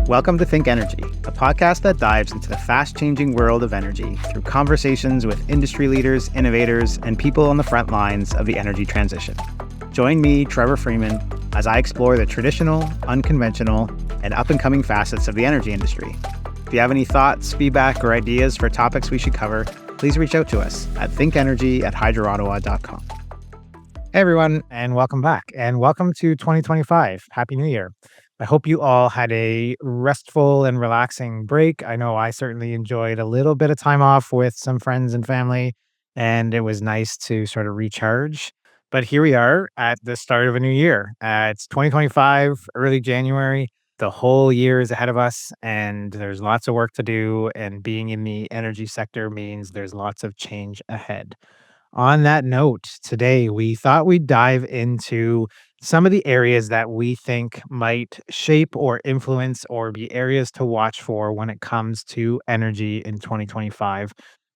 Welcome to Think Energy, a podcast that dives into the fast-changing world of energy through conversations with industry leaders, innovators, and people on the front lines of the energy transition. Join me, Trevor Freeman, as I explore the traditional, unconventional, and up-and-coming facets of the energy industry. If you have any thoughts, feedback, or ideas for topics we should cover, please reach out to us at thinkenergy@hydroottawa.com. Hey everyone, and welcome back, and welcome to 2025. Happy New Year. I hope you all had a restful and relaxing break. I know I certainly enjoyed a little bit of time off with some friends and family, and it was nice to sort of recharge. But here we are at the start of a new year. It's 2025, early January. The whole year is ahead of us, and there's lots of work to do. And being in the energy sector means there's lots of change ahead. On that note, today we thought we'd dive into some of the areas that we think might shape or influence or be areas to watch for when it comes to energy in 2025.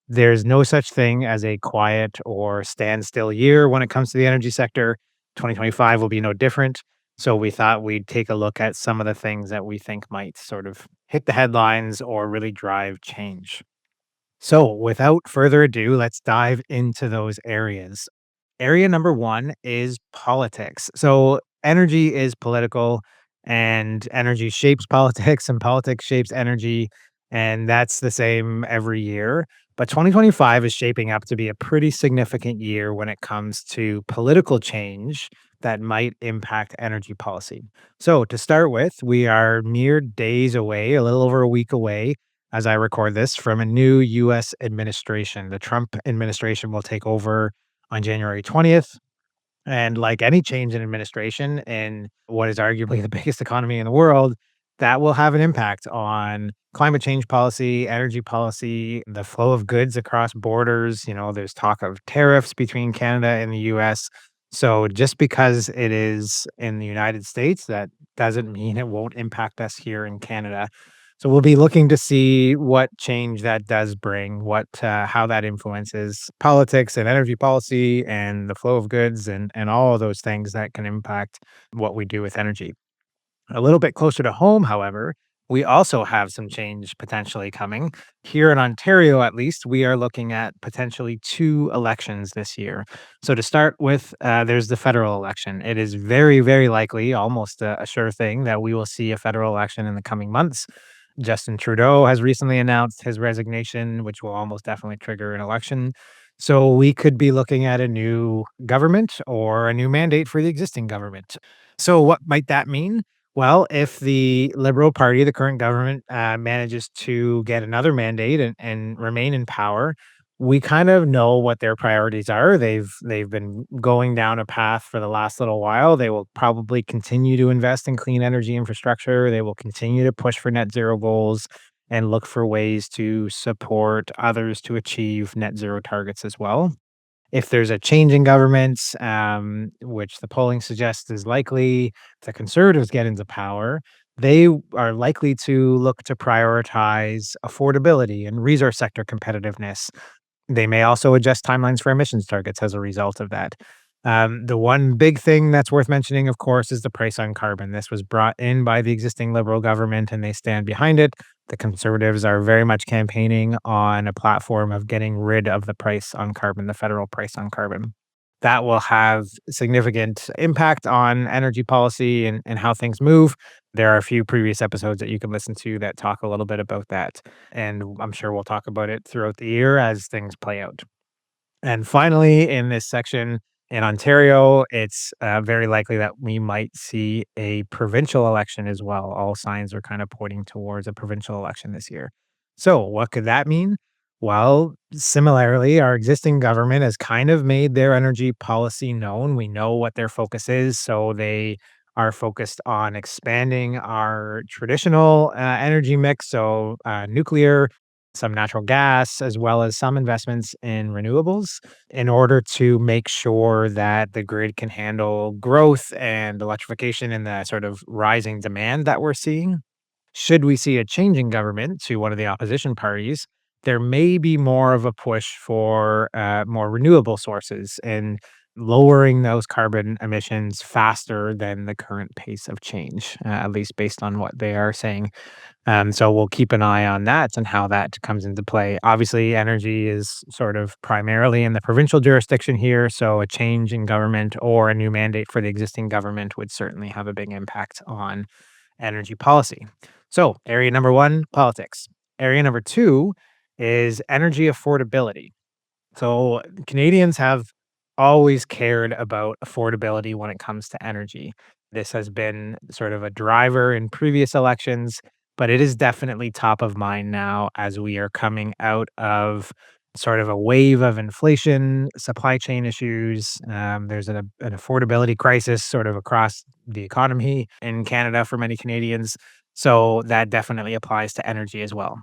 There's no such thing as a quiet or standstill year when it comes to the energy sector. 2025 will be no different. So we thought we'd take a look at some of the things that we think might sort of hit the headlines or really drive change. So, without further ado, let's dive into those areas. Area number one is politics. So, energy is political, and energy shapes politics, and politics shapes energy. And that's the same every year. But 2025 is shaping up to be a pretty significant year when it comes to political change that might impact energy policy. So, to start with, we are mere days away, a little over a week away as I record this, from a new US administration. The Trump administration will take over on January 20th. And like any change in administration in what is arguably the biggest economy in the world, that will have an impact on climate change policy, energy policy, the flow of goods across borders. There's talk of tariffs between Canada and the US. So just because it is in the United States, that doesn't mean it won't impact us here in Canada. So we'll be looking to see what change that does bring, how that influences politics and energy policy and the flow of goods and all of those things that can impact what we do with energy. A little bit closer to home, however, we also have some change potentially coming. Here in Ontario, at least, we are looking at potentially two elections this year. So to start with, there's the federal election. It is very, very likely, almost a sure thing, that we will see a federal election in the coming months. Justin Trudeau has recently announced his resignation, which will almost definitely trigger an election. So we could be looking at a new government or a new mandate for the existing government. So what might that mean? Well, if the Liberal Party, the current government, manages to get another mandate and remain in power, we kind of know what their priorities are. They've been going down a path for the last little while. They will probably continue to invest in clean energy infrastructure. They will continue to push for net zero goals and look for ways to support others to achieve net zero targets as well. If there's a change in government, which the polling suggests is likely, the Conservatives get into power, they are likely to look to prioritize affordability and resource sector competitiveness. They may also adjust timelines for emissions targets as a result of that. The one big thing that's worth mentioning, of course, is the price on carbon. This was brought in by the existing Liberal government and they stand behind it. The Conservatives are very much campaigning on a platform of getting rid of the price on carbon, the federal price on carbon. That will have significant impact on energy policy and how things move. There are a few previous episodes that you can listen to that talk a little bit about that. And I'm sure we'll talk about it throughout the year as things play out. And finally, in this section in Ontario, it's very likely that we might see a provincial election as well. All signs are kind of pointing towards a provincial election this year. So, what could that mean? Well, similarly, our existing government has kind of made their energy policy known. We know what their focus is. So, they are focused on expanding our traditional energy mix. So, nuclear, some natural gas, as well as some investments in renewables in order to make sure that the grid can handle growth and electrification and the sort of rising demand that we're seeing. Should we see a change in government to one of the opposition parties, there may be more of a push for more renewable sources and lowering those carbon emissions faster than the current pace of change, at least based on what they are saying. So we'll keep an eye on that and how that comes into play. Obviously, energy is sort of primarily in the provincial jurisdiction here, so a change in government or a new mandate for the existing government would certainly have a big impact on energy policy. So, area number one, politics. Area number two is energy affordability. So Canadians have always cared about affordability when it comes to energy. This has been sort of a driver in previous elections, but it is definitely top of mind now as we are coming out of sort of a wave of inflation, supply chain issues. There's an affordability crisis sort of across the economy in Canada for many Canadians. So that definitely applies to energy as well.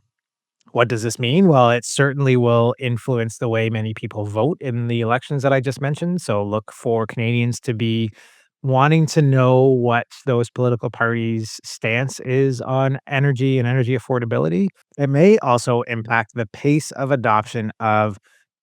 What does this mean? Well, it certainly will influence the way many people vote in the elections that I just mentioned. So look for Canadians to be wanting to know what those political parties' stance is on energy and energy affordability. It may also impact the pace of adoption of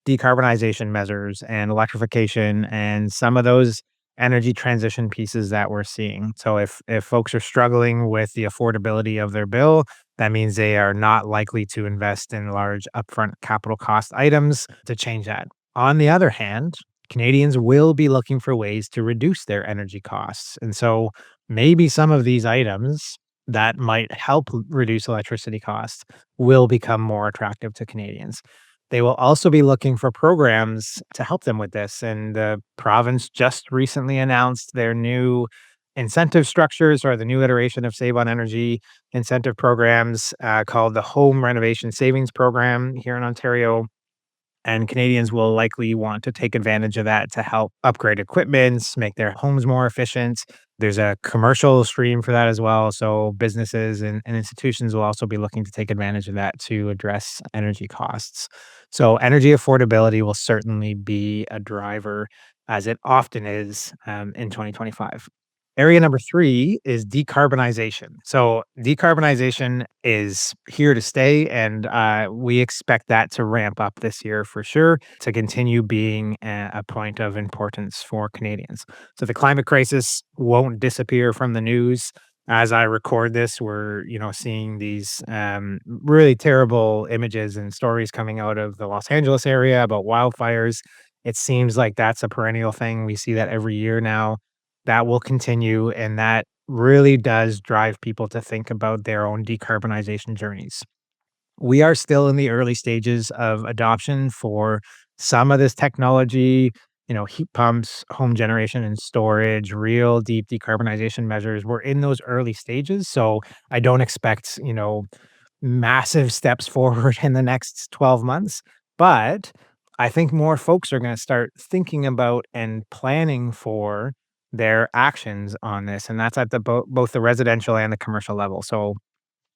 decarbonization measures and electrification and some of those energy transition pieces that we're seeing. So if folks are struggling with the affordability of their bill, that means they are not likely to invest in large upfront capital cost items to change that. On the other hand, Canadians will be looking for ways to reduce their energy costs. And so maybe some of these items that might help reduce electricity costs will become more attractive to Canadians. They will also be looking for programs to help them with this. And the province just recently announced their new incentive structures or the new iteration of Save on Energy incentive programs called the Home Renovation Savings Program here in Ontario. And Canadians will likely want to take advantage of that to help upgrade equipment, make their homes more efficient. There's a commercial stream for that as well. So businesses and institutions will also be looking to take advantage of that to address energy costs. So energy affordability will certainly be a driver, as it often is in 2025. Area number three is decarbonization. So decarbonization is here to stay, and we expect that to ramp up this year for sure to continue being a point of importance for Canadians. So the climate crisis won't disappear from the news. As I record this, we're seeing these really terrible images and stories coming out of the Los Angeles area about wildfires. It seems like that's a perennial thing. We see that every year now. That will continue, and that really does drive people to think about their own decarbonization journeys. We are still in the early stages of adoption for some of this technology, heat pumps, home generation and storage, real deep decarbonization measures. We're in those early stages. So I don't expect, massive steps forward in the next 12 months. But I think more folks are going to start thinking about and planning for their actions on this. And that's at both the residential and the commercial level. So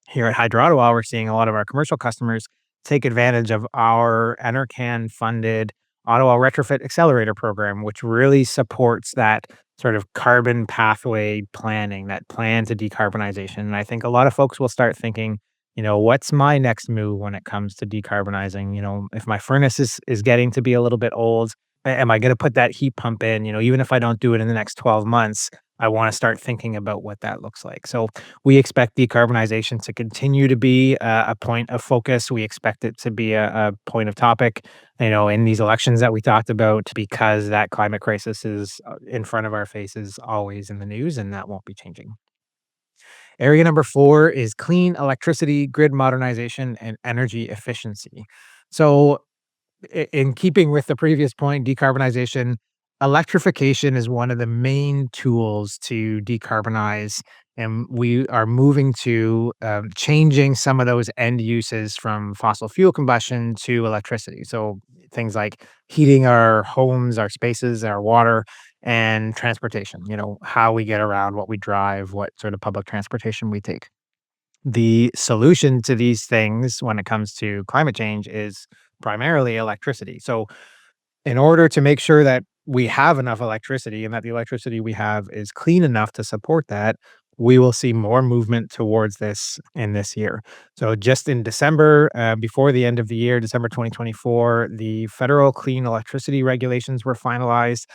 here at Hydro Ottawa, we're seeing a lot of our commercial customers take advantage of our Enercan funded Ottawa Retrofit Accelerator program, which really supports that sort of carbon pathway planning, that plan to decarbonization. And I think a lot of folks will start thinking, what's my next move when it comes to decarbonizing? If my furnace is getting to be a little bit old, am I going to put that heat pump in? Even if I don't do it in the next 12 months, I want to start thinking about what that looks like. So we expect decarbonization to continue to be a point of focus. We expect it to be a point of topic, in these elections that we talked about, because that climate crisis is in front of our faces, always in the news, and that won't be changing. Area number four is clean electricity, grid modernization, and energy efficiency. So in keeping with the previous point, decarbonization, electrification is one of the main tools to decarbonize. And we are moving to changing some of those end uses from fossil fuel combustion to electricity. So things like heating our homes, our spaces, our water, and transportation, how we get around, what we drive, what sort of public transportation we take. The solution to these things when it comes to climate change is primarily electricity. So, in order to make sure that we have enough electricity and that the electricity we have is clean enough to support that, we will see more movement towards this in this year. So, just in December, before the end of the year, December 2024, the federal clean electricity regulations were finalized.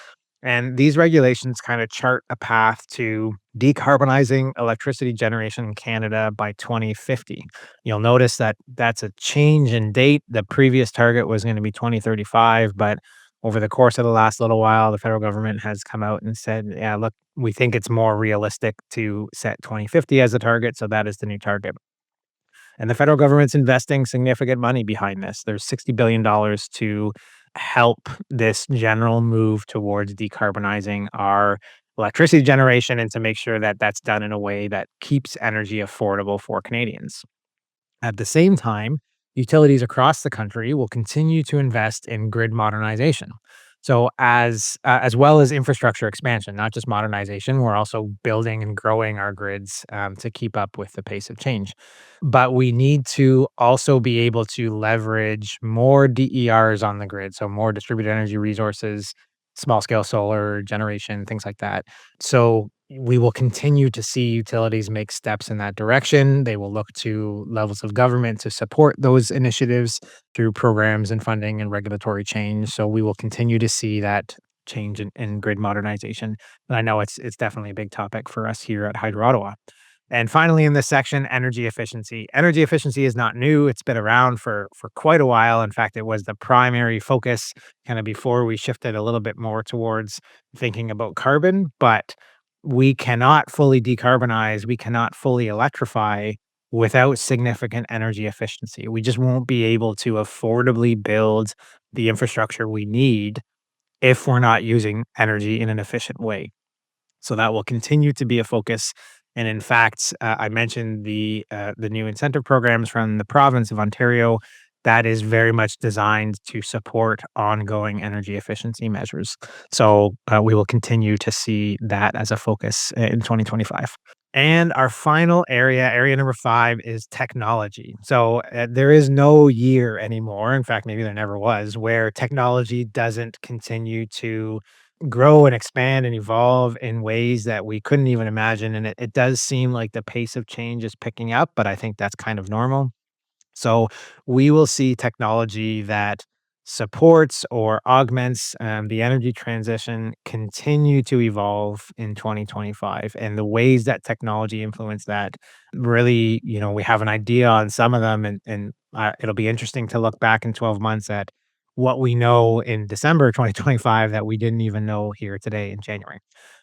And these regulations kind of chart a path to decarbonizing electricity generation in Canada by 2050. You'll notice that that's a change in date. The previous target was going to be 2035, but over the course of the last little while, the federal government has come out and said, yeah, look, we think it's more realistic to set 2050 as a target. So that is the new target. And the federal government's investing significant money behind this. There's $60 billion to help this general move towards decarbonizing our electricity generation and to make sure that that's done in a way that keeps energy affordable for Canadians. At the same time, utilities across the country will continue to invest in grid modernization. So, as well as infrastructure expansion, not just modernization, we're also building and growing our grids to keep up with the pace of change. But we need to also be able to leverage more DERs on the grid, so more distributed energy resources, small scale solar generation, things like that. So we will continue to see utilities make steps in that direction. They will look to levels of government to support those initiatives through programs and funding and regulatory change. So we will continue to see that change in grid modernization. And I know it's definitely a big topic for us here at Hydro Ottawa. And finally, in this section, energy efficiency. Energy efficiency is not new. It's been around for quite a while. In fact, it was the primary focus kind of before we shifted a little bit more towards thinking about carbon. But we cannot fully decarbonize, we cannot fully electrify without significant energy efficiency. We just won't be able to affordably build the infrastructure we need if we're not using energy in an efficient way. So that will continue to be a focus. And in fact, I mentioned the new incentive programs from the province of Ontario. That is very much designed to support ongoing energy efficiency measures. So we will continue to see that as a focus in 2025. And our final area, area number 5, is technology. So there is no year anymore. In fact, maybe there never was, where technology doesn't continue to grow and expand and evolve in ways that we couldn't even imagine. And it does seem like the pace of change is picking up, but I think that's kind of normal. So we will see technology that supports or augments the energy transition continue to evolve in 2025. And the ways that technology influence that really, we have an idea on some of them. And it'll be interesting to look back in 12 months at what we know in December 2025 that we didn't even know here today in January.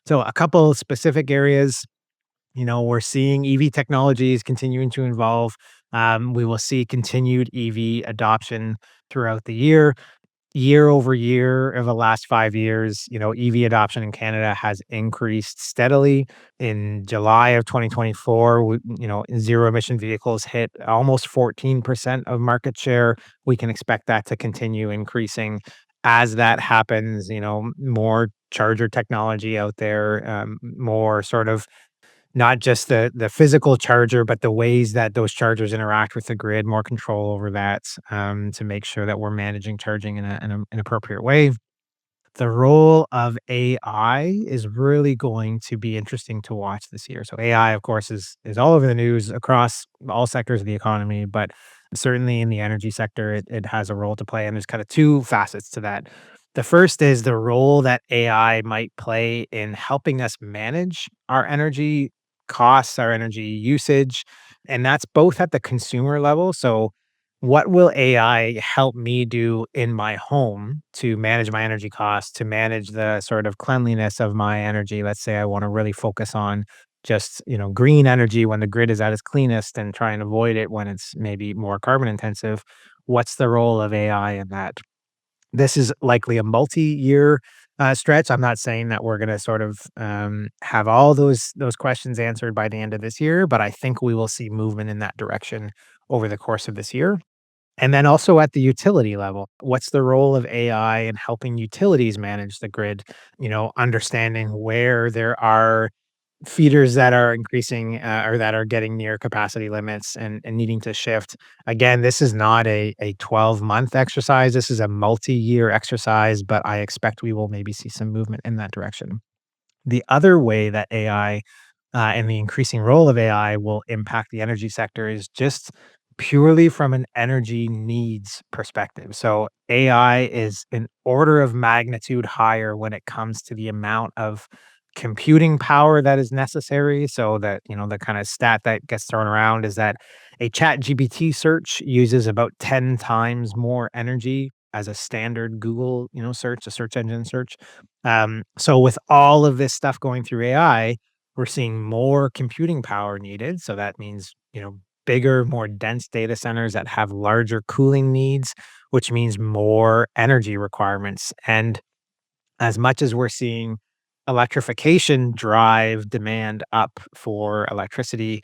So, a couple specific areas, we're seeing EV technologies continuing to evolve. We will see continued EV adoption throughout the year. Year over year of the last 5 years, EV adoption in Canada has increased steadily. In July of 2024, zero emission vehicles hit almost 14% of market share. We can expect that to continue increasing. As that happens, more charger technology out there, more sort of not just the physical charger, but the ways that those chargers interact with the grid, more control over that, to make sure that we're managing charging in an appropriate way. The role of AI is really going to be interesting to watch this year. So AI, of course, is all over the news across all sectors of the economy, but certainly in the energy sector, it has a role to play. And there's kind of two facets to that. The first is the role that AI might play in helping us manage our energy costs, our energy usage, and that's both at the consumer level. So what will AI help me do in my home to manage my energy costs, to manage the sort of cleanliness of my energy? Let's say I want to really focus on just, green energy when the grid is at its cleanest and try and avoid it when it's maybe more carbon intensive. What's the role of AI in that? This is likely a multi-year stretch. I'm not saying that we're going to sort of have all those questions answered by the end of this year, but I think we will see movement in that direction over the course of this year. And then also at the utility level, what's the role of AI in helping utilities manage the grid? Understanding where there are feeders that are increasing or that are getting near capacity limits and needing to shift. Again, this is not a 12-month exercise. This is a multi-year exercise, but I expect we will maybe see some movement in that direction. The other way that AI and the increasing role of AI will impact the energy sector is just purely from an energy needs perspective. So AI is an order of magnitude higher when it comes to the amount of computing power that is necessary. So that, the kind of stat that gets thrown around is that a chat GPT search uses about 10 times more energy as a standard Google, search, a search engine search. So with all of this stuff going through AI, we're seeing more computing power needed. So that means, bigger, more dense data centers that have larger cooling needs, which means more energy requirements. And as much as we're seeing electrification drive demand up for electricity,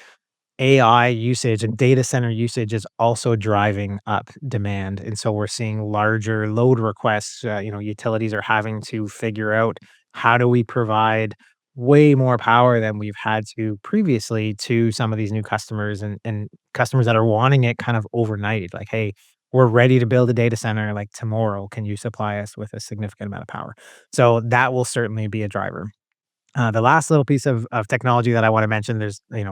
AI usage and data center usage is also driving up demand. And so we're seeing larger load requests. Utilities are having to figure out how do we provide way more power than we've had to previously to some of these new customers and customers that are wanting it kind of overnight. Like, hey, we're ready to build a data center like tomorrow. Can you supply us with a significant amount of power? So that will certainly be a driver. The last little piece of technology that I want to mention,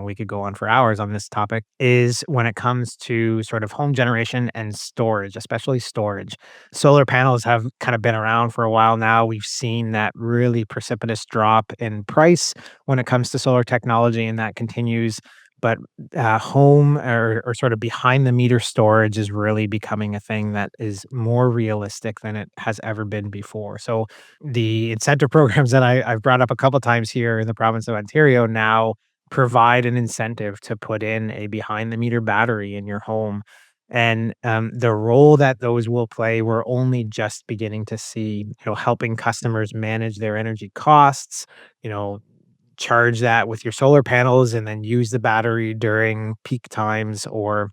we could go on for hours on this topic, is when it comes to sort of home generation and storage, especially storage. Solar panels have kind of been around for a while now. We've seen that really precipitous drop in price when it comes to solar technology, and that continues. But home or sort of behind the meter storage is really becoming a thing that is more realistic than it has ever been before. So the incentive programs that I've brought up a couple times here in the province of Ontario now provide an incentive to put in a behind the meter battery in your home. And the role that those will play, we're only just beginning to see, helping customers manage their energy costs, you know, charge that with your solar panels and then use the battery during peak times or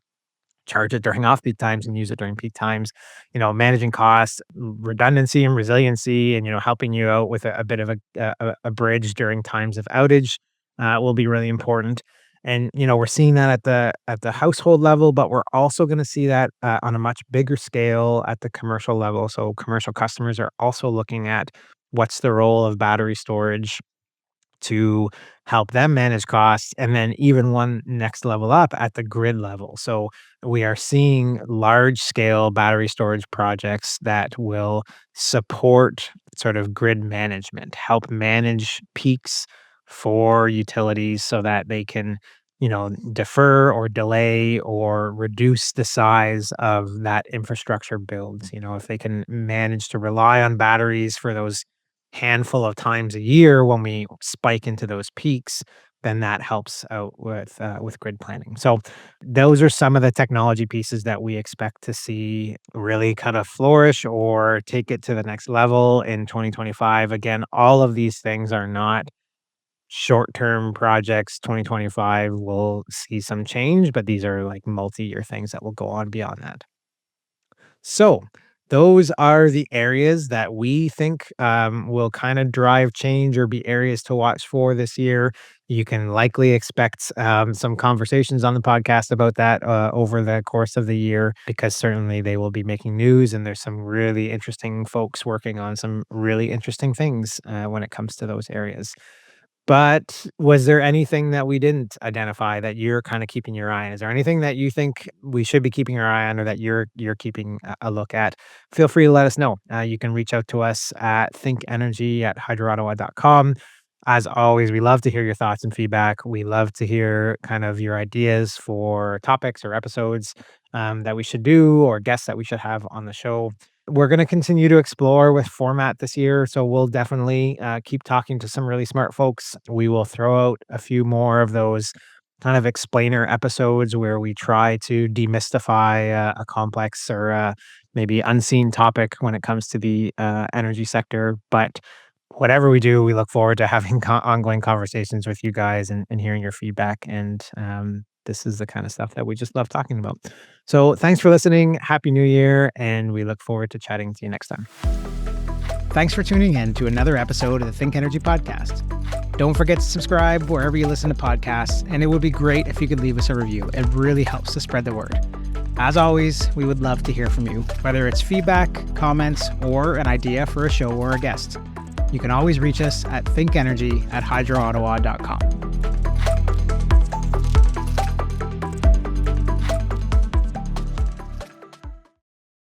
charge it during off-peak times and use it during peak times, managing costs, redundancy and resiliency, and, helping you out with a bit of a bridge during times of outage will be really important. And, we're seeing that at the household level, but we're also going to see that on a much bigger scale at the commercial level. So commercial customers are also looking at what's the role of battery storage to help them manage costs, and then even one next level up at the grid level. So we are seeing large scale battery storage projects that will support sort of grid management, help manage peaks for utilities so that they can, defer or delay or reduce the size of that infrastructure build. If they can manage to rely on batteries for those handful of times a year when we spike into those peaks, then that helps out with grid planning. So those are some of the technology pieces that we expect to see really kind of flourish or take it to the next level in 2025. Again, all of these things are not short-term projects. 2025 will see some change, but these are like multi-year things that will go on beyond that. So those are the areas that we think will kind of drive change or be areas to watch for this year. You can likely expect some conversations on the podcast about that over the course of the year, because certainly they will be making news and there's some really interesting folks working on some really interesting things when it comes to those areas. But was there anything that we didn't identify that you're kinda keeping your eye on? Is there anything that you think we should be keeping our eye on or that you're keeping a look at? Feel free to let us know. You can reach out to us at thinkenergy@hydroottawa.com. As always, we love to hear your thoughts and feedback. We love to hear kind of your ideas for topics or episodes, that we should do or guests that we should have on the show. We're going to continue to explore with format this year. So we'll definitely keep talking to some really smart folks. We will throw out a few more of those kind of explainer episodes where we try to demystify a complex or maybe unseen topic when it comes to the energy sector. But whatever we do, we look forward to having ongoing conversations with you guys and hearing your feedback. And this is the kind of stuff that we just love talking about. So thanks for listening. Happy New Year. And we look forward to chatting to you next time. Thanks for tuning in to another episode of the Think Energy podcast. Don't forget to subscribe wherever you listen to podcasts, and it would be great if you could leave us a review. It really helps to spread the word. As always, we would love to hear from you, whether it's feedback, comments, or an idea for a show or a guest. You can always reach us at thinkenergy@hydroottawa.com.